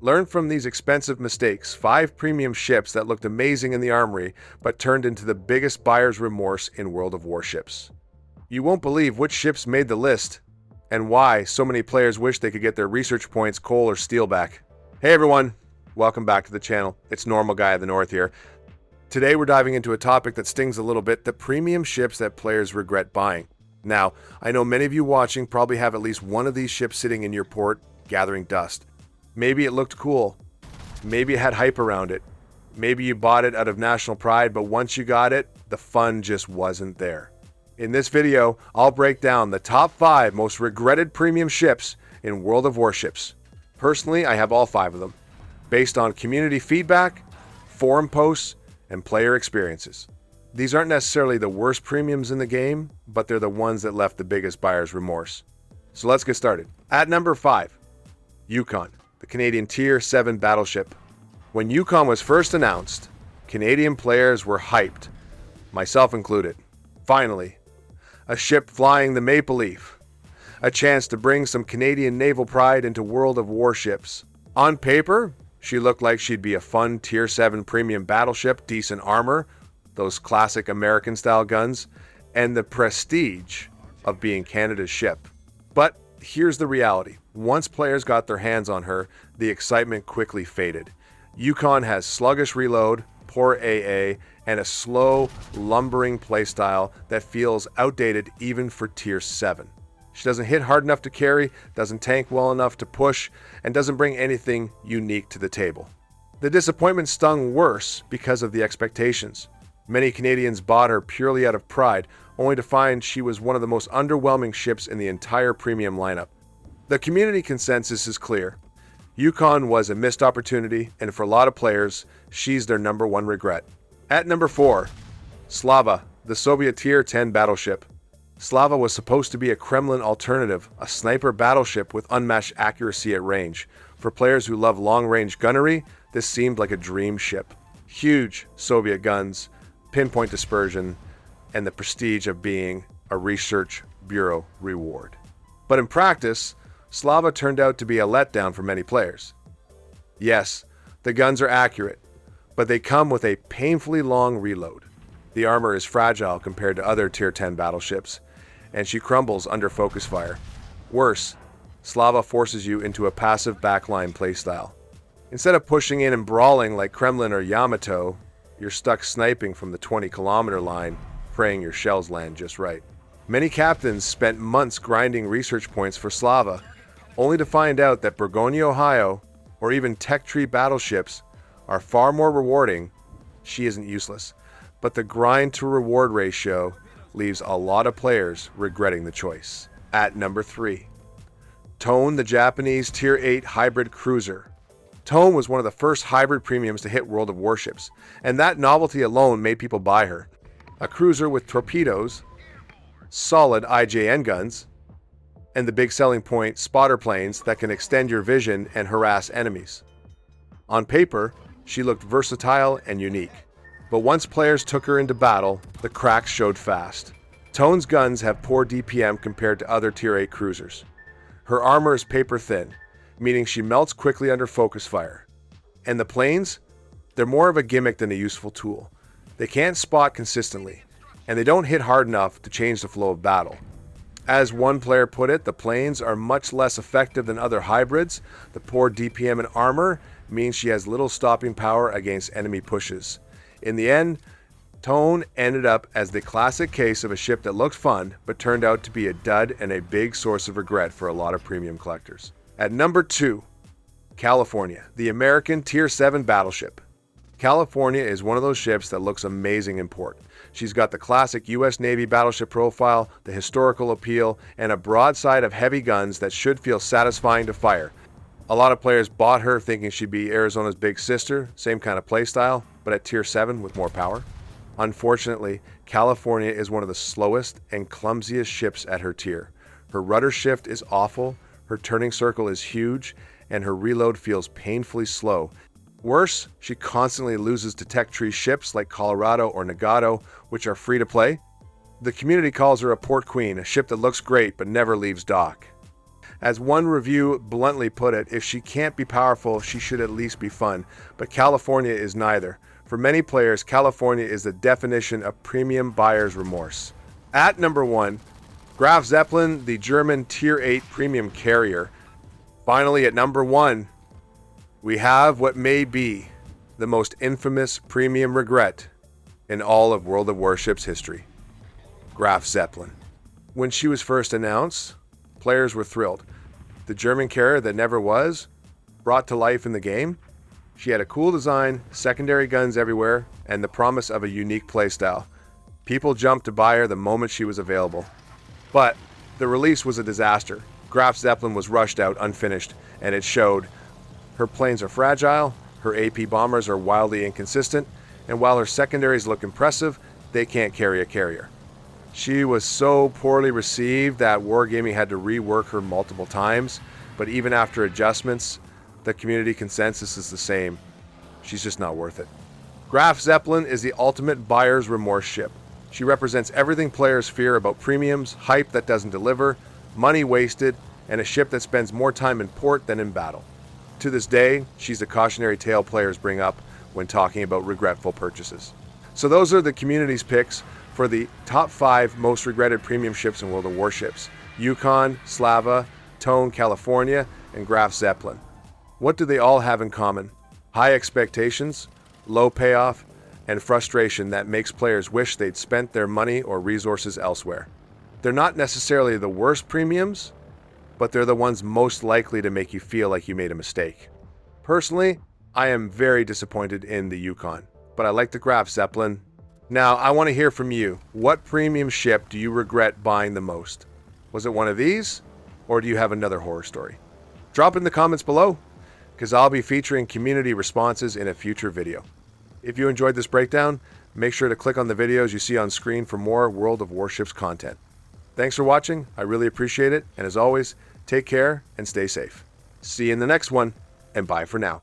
Learn from these expensive mistakes, 5 premium ships that looked amazing in the armory but turned into the biggest buyer's remorse in World of Warships. You won't believe which ships made the list and why so many players wish they could get their research points, coal, or steel back. Hey everyone, welcome back to the channel. It's Normal Guy of the North here. Today we're diving into a topic that stings a little bit, the premium ships that players regret buying. Now, I know many of you watching probably have at least one of these ships sitting in your port gathering dust. Maybe it looked cool. Maybe it had hype around it. Maybe you bought it out of national pride, but once you got it, the fun just wasn't there. In this video, I'll break down the top 5 most regretted premium ships in World of Warships. Personally, I have all 5 of them, based on community feedback, forum posts, and player experiences. These aren't necessarily the worst premiums in the game, but they're the ones that left the biggest buyer's remorse. So let's get started. At number 5, Yukon, the Canadian Tier VII Battleship. When Yukon was first announced, Canadian players were hyped, myself included. Finally, a ship flying the Maple Leaf. A chance to bring some Canadian naval pride into World of Warships. On paper, she looked like she'd be a fun Tier 7 premium battleship, decent armor, those classic American-style guns, and the prestige of being Canada's ship. But here's the reality. Once players got their hands on her, the excitement quickly faded. Yukon has sluggish reload, poor AA, and a slow, lumbering playstyle that feels outdated even for Tier 7. She doesn't hit hard enough to carry, doesn't tank well enough to push, and doesn't bring anything unique to the table. The disappointment stung worse because of the expectations. Many Canadians bought her purely out of pride, only to find she was one of the most underwhelming ships in the entire premium lineup. The community consensus is clear. Yukon was a missed opportunity, and for a lot of players, she's their number 1 regret. At number 4, Slava, the Soviet Tier X Battleship. Slava was supposed to be a Kremlin alternative, a sniper battleship with unmatched accuracy at range. For players who love long-range gunnery, this seemed like a dream ship. Huge Soviet guns, pinpoint dispersion, and the prestige of being a Research Bureau reward. But in practice, Slava turned out to be a letdown for many players. Yes, the guns are accurate, but they come with a painfully long reload. The armor is fragile compared to other Tier 10 battleships, and she crumbles under focus fire. Worse, Slava forces you into a passive backline playstyle. Instead of pushing in and brawling like Kremlin or Yamato, you're stuck sniping from the 20-kilometer line, praying your shells land just right. Many captains spent months grinding research points for Slava, only to find out that Burgonia, Ohio, or even Tech Tree battleships are far more rewarding. She isn't useless, but the grind to reward ratio leaves a lot of players regretting the choice. At number 3, Tone, the Japanese Tier VIII Hybrid Cruiser. Tone was one of the first hybrid premiums to hit World of Warships, and that novelty alone made people buy her. A cruiser with torpedoes, solid IJN guns, and the big selling point, spotter planes that can extend your vision and harass enemies. On paper, she looked versatile and unique. But once players took her into battle, the cracks showed fast. Tone's guns have poor DPM compared to other Tier 8 cruisers. Her armor is paper thin, meaning she melts quickly under focus fire. And the planes? They're more of a gimmick than a useful tool. They can't spot consistently, and they don't hit hard enough to change the flow of battle. As one player put it, the planes are much less effective than other hybrids. The poor DPM and armor means she has little stopping power against enemy pushes. In the end, Tone ended up as the classic case of a ship that looked fun, but turned out to be a dud and a big source of regret for a lot of premium collectors. At number 2, California, the American Tier 7 Battleship. California is one of those ships that looks amazing in port. She's got the classic US Navy battleship profile, the historical appeal, and a broadside of heavy guns that should feel satisfying to fire. A lot of players bought her thinking she'd be Arizona's big sister, same kind of playstyle, but at Tier 7 with more power. Unfortunately, California is one of the slowest and clumsiest ships at her tier. Her rudder shift is awful, her turning circle is huge, and her reload feels painfully slow. Worse, she constantly loses to tech tree ships like Colorado or Nagato, which are free to play. The community calls her a port queen, a ship that looks great but never leaves dock. As one review bluntly put it, if she can't be powerful, she should at least be fun. But California is neither. For many players, California is the definition of premium buyer's remorse. At number 1, Graf Zeppelin, the German Tier VIII Premium Carrier. Finally, at number 1, we have what may be the most infamous premium regret in all of World of Warships history. Graf Zeppelin. When she was first announced, players were thrilled. The German carrier that never was, brought to life in the game. She had a cool design, secondary guns everywhere, and the promise of a unique playstyle. People jumped to buy her the moment she was available. But the release was a disaster. Graf Zeppelin was rushed out unfinished, and it showed. Her planes are fragile, her AP bombers are wildly inconsistent, and while her secondaries look impressive, they can't carry a carrier. She was so poorly received that Wargaming had to rework her multiple times, but even after adjustments, the community consensus is the same. She's just not worth it. Graf Zeppelin is the ultimate buyer's remorse ship. She represents everything players fear about premiums, hype that doesn't deliver, money wasted, and a ship that spends more time in port than in battle. To this day, she's the cautionary tale players bring up when talking about regretful purchases. So those are the community's picks for the top 5 most regretted premium ships in World of Warships: Yukon, Slava, Tone, California, and Graf Zeppelin. What do they all have in common? High expectations, low payoff, and frustration that makes players wish they'd spent their money or resources elsewhere. They're not necessarily the worst premiums, but they're the ones most likely to make you feel like you made a mistake. Personally, I am very disappointed in the Yukon, but I like the Graf Zeppelin. Now, I want to hear from you. What premium ship do you regret buying the most? Was it one of these, or do you have another horror story? Drop in the comments below, because I'll be featuring community responses in a future video. If you enjoyed this breakdown, make sure to click on the videos you see on screen for more World of Warships content. Thanks for watching, I really appreciate it, and as always, take care and stay safe. See you in the next one, and bye for now.